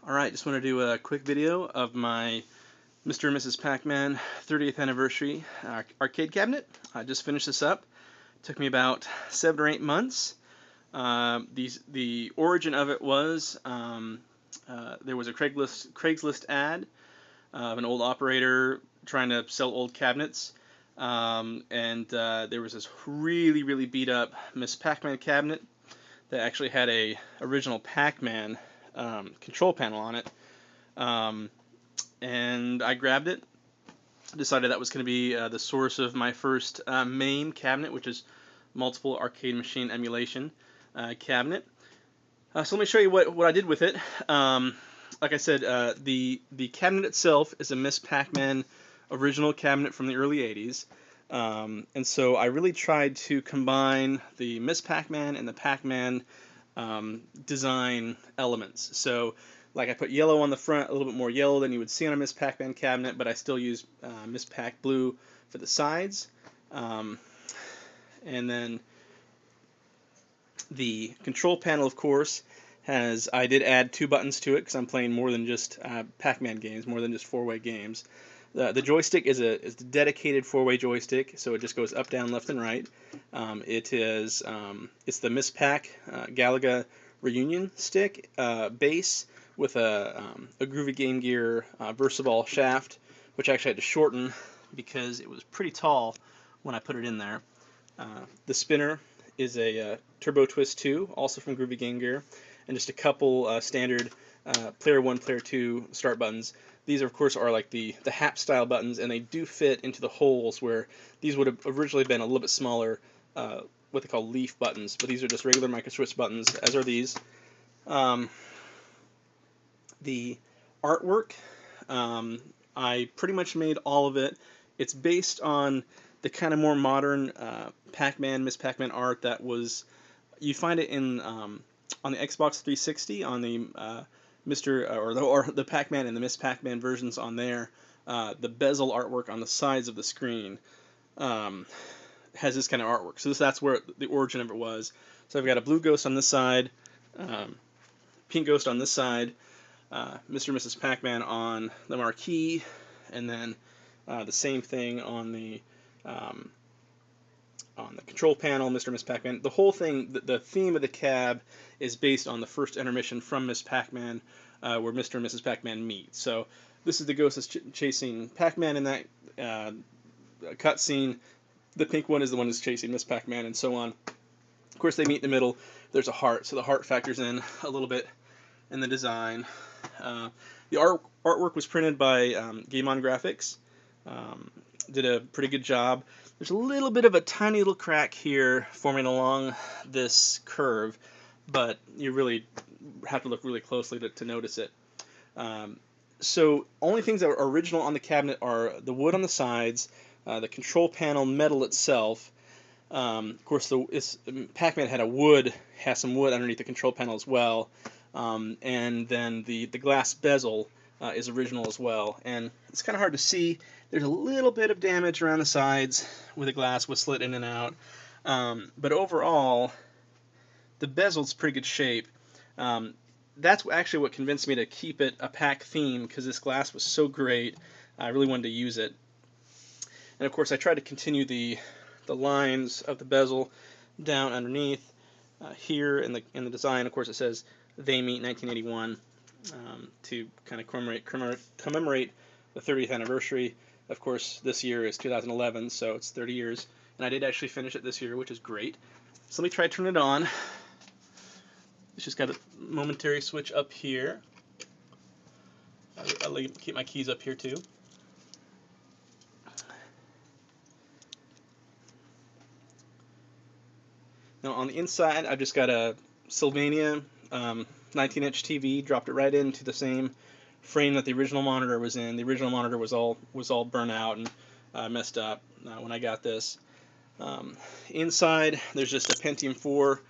Alright, just want to do a quick video of my Mr. and Mrs. Pac-Man 30th anniversary arcade cabinet. I just finished this up. It took me about 7 or 8 months. The origin of it was there was a Craigslist ad of an old operator trying to sell old cabinets. There was this really beat up Miss Pac-Man cabinet that actually had a original Pac-Man control panel on it, and I grabbed it. Decided that was going to be the source of my first MAME cabinet, which is multiple arcade machine emulation cabinet. So let me show you what I did with it. Like I said, the cabinet itself is a Miss Pac-Man original cabinet from the early 80s. And so I really tried to combine the Miss Pac-Man and the Pac-Man design elements. So, like, I put yellow on the front, a little bit more yellow than you would see on a Miss Pac-Man cabinet, but I still use Miss Pac blue for the sides. And then the control panel, of course, I did add 2 buttons to it because I'm playing more than just Pac-Man games, more than just 4-way games. The joystick is a dedicated 4-way joystick, so it just goes up, down, left, and right. It's the Miss Pac Galaga Reunion stick base with a Groovy Game Gear VersaBall shaft, which I actually had to shorten because it was pretty tall when I put it in there. The spinner is a Turbo Twist 2, also from Groovy Game Gear, and just a couple standard Player 1, Player 2 start buttons. These, of course, are like the HAP style buttons, and they do fit into the holes where these would have originally been a little bit smaller, what they call leaf buttons, but these are just regular micro switch buttons, as are these. The artwork, I pretty much made all of it. It's based on the kind of more modern Pac-Man, Miss Pac-Man art that was, you find it in on the Xbox 360, on the the Pac-Man and the Miss Pac-Man versions on there. The bezel artwork on the sides of the screen has this kind of artwork. So that's where the origin of it was. So I've got a blue ghost on this side, pink ghost on this side, Mr. and Mrs. Pac-Man on the marquee, and then the same thing on the control panel, Mr. and Miss Pac-Man. The whole thing, the theme of the cab is based on the first intermission from Miss Pac-Man, where Mr. and Mrs. Pac-Man meet. So this is the ghost that's chasing Pac-Man in that cutscene. The pink one is the one that's chasing Miss Pac-Man, and so on. Of course, they meet in the middle. There's a heart, so the heart factors in a little bit in the design. The artwork was printed by Game On Graphics. Did a pretty good job. There's a little bit of a tiny little crack here forming along this curve, but you really have to look really closely to notice it. So only things that are original on the cabinet are the wood on the sides, the control panel metal itself. Of course, Pac-Man has some wood underneath the control panel as well, and then the glass bezel is original as well. And it's kind of hard to see. There's a little bit of damage around the sides where the glass was slit in and out, but overall, the bezel's pretty good shape. That's actually what convinced me to keep it a Pac theme, because this glass was so great. I really wanted to use it. And of course, I tried to continue the lines of the bezel down underneath. Here in the design, of course, it says "They Meet 1981" to kind of commemorate the 30th anniversary. Of course, this year is 2011, so it's 30 years. And I did actually finish it this year, which is great. So let me try to turn it on. It's just got a momentary switch up here. I'll keep my keys up here too. Now on the inside, I've just got a Sylvania 19-inch TV. Dropped it right into the same frame that the original monitor was in. The original monitor was all burnt out and messed up when I got this. Inside, there's just a Pentium 4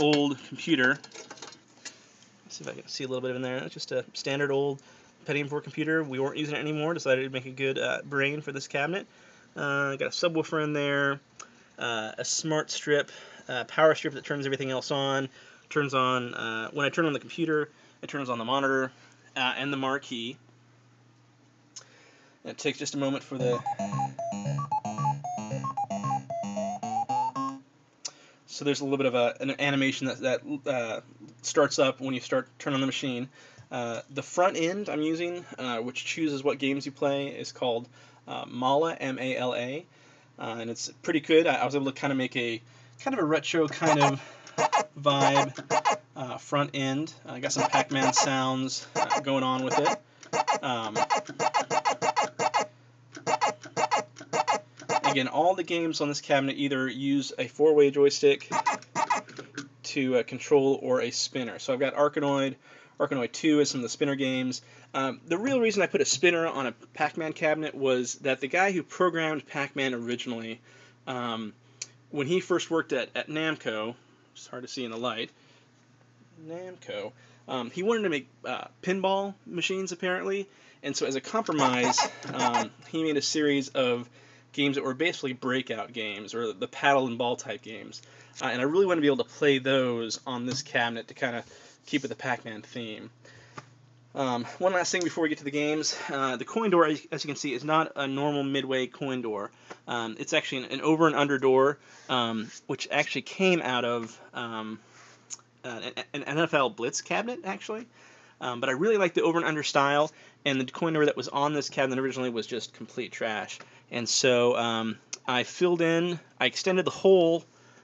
old computer. Let's see if I can see a little bit in there. It's just a standard old Pentium 4 computer. We weren't using it anymore. Decided to make a good brain for this cabinet. Got a subwoofer in there, a smart strip, power strip that turns everything else on, turns on, when I turn on the computer, it turns on the monitor and the marquee. And it takes just a moment for the... So there's a little bit of an animation that starts up when you turn on the machine. The front end I'm using, which chooses what games you play, is called Mala, M-A-L-A, and it's pretty good. I was able to kind of make a retro kind of vibe front end. I got some Pac-Man sounds going on with it. Again, all the games on this cabinet either use a 4-way joystick to control or a spinner. So I've got Arkanoid, Arkanoid 2 is some of the spinner games. The real reason I put a spinner on a Pac-Man cabinet was that the guy who programmed Pac-Man originally, when he first worked at Namco, it's hard to see in the light, Namco, he wanted to make pinball machines apparently, and so as a compromise, he made a series of games that were basically breakout games, or the paddle and ball type games. And I really want to be able to play those on this cabinet to kind of keep with the Pac-Man theme. One last thing before we get to the games. The coin door, as you can see, is not a normal midway coin door. It's actually an over and under door, which actually came out of an NFL Blitz cabinet, actually. But I really like the over and under style, and the coin door that was on this cabinet originally was just complete trash. And so I extended the hole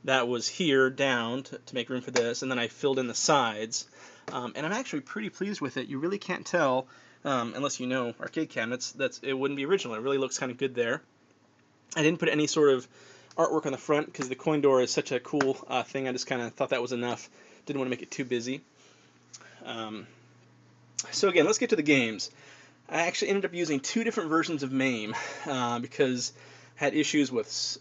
that was here down to make room for this, and then I filled in the sides. And I'm actually pretty pleased with it. You really can't tell, unless you know arcade cabinets, that it wouldn't be original. It really looks kind of good there. I didn't put any sort of artwork on the front because the coin door is such a cool thing. I just kind of thought that was enough. Didn't want to make it too busy. So again, let's get to the games. I actually ended up using 2 different versions of MAME because I had issues with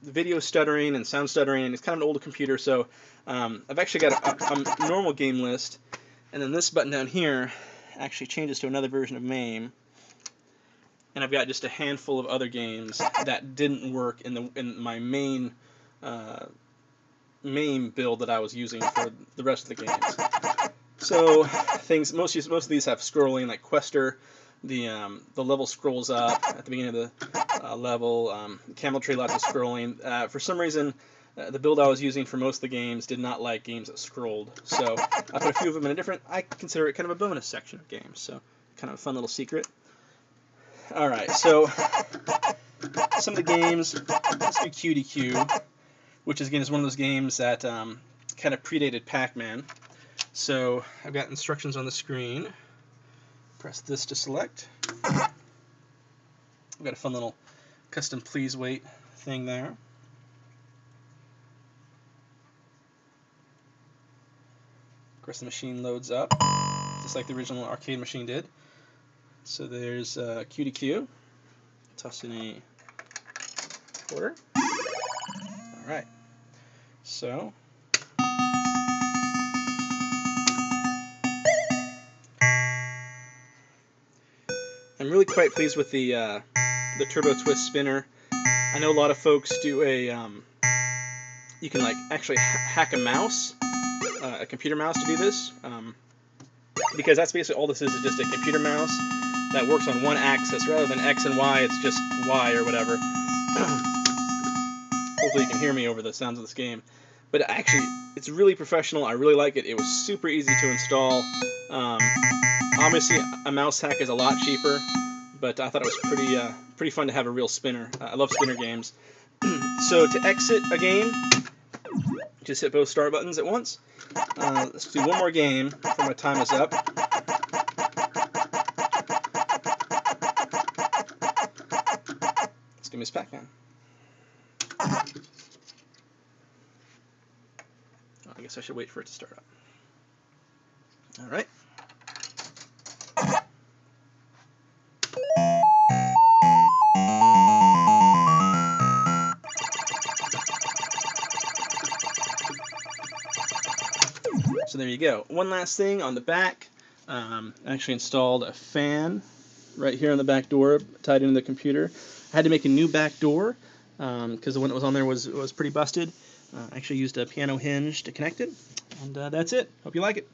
video stuttering and sound stuttering, and it's kind of an older computer, so I've actually got a normal game list, and then this button down here actually changes to another version of MAME, and I've got just a handful of other games that didn't work in my main MAME build that I was using for the rest of the games. So most of these have scrolling, like Quester. The level scrolls up at the beginning of the level. Camel Tree, lots of scrolling. For some reason, the build I was using for most of the games did not like games that scrolled. So I put a few of them in a different, I consider it kind of a bonus section of games. So kind of a fun little secret. Alright, so some of the games, let's do QDQ, which again is one of those games that kind of predated Pac-Man. So I've got instructions on the screen. Press this to select. I've got a fun little custom please wait thing there. Of course the machine loads up, just like the original arcade machine did. So there's QDQ. Toss in a quarter. Alright. So I'm really quite pleased with the Turbo Twist spinner. I know a lot of folks do you can like actually hack a mouse, a computer mouse to do this, because that's basically all this is just a computer mouse that works on one axis rather than X and Y. It's just Y or whatever. Hopefully you can hear me over the sounds of this game. But actually, it's really professional. I really like it. It was super easy to install. Obviously, a mouse hack is a lot cheaper, but I thought it was pretty fun to have a real spinner. I love spinner games. So to exit a game, just hit both start buttons at once. Let's do one more game before my time is up. Let's give Miss Pac-Man. I guess I should wait for it to start up. All right. So there you go. One last thing on the back. I actually installed a fan right here on the back door, tied into the computer. I had to make a new back door because the one that was on there was pretty busted. I actually used a piano hinge to connect it. And that's it. Hope you like it.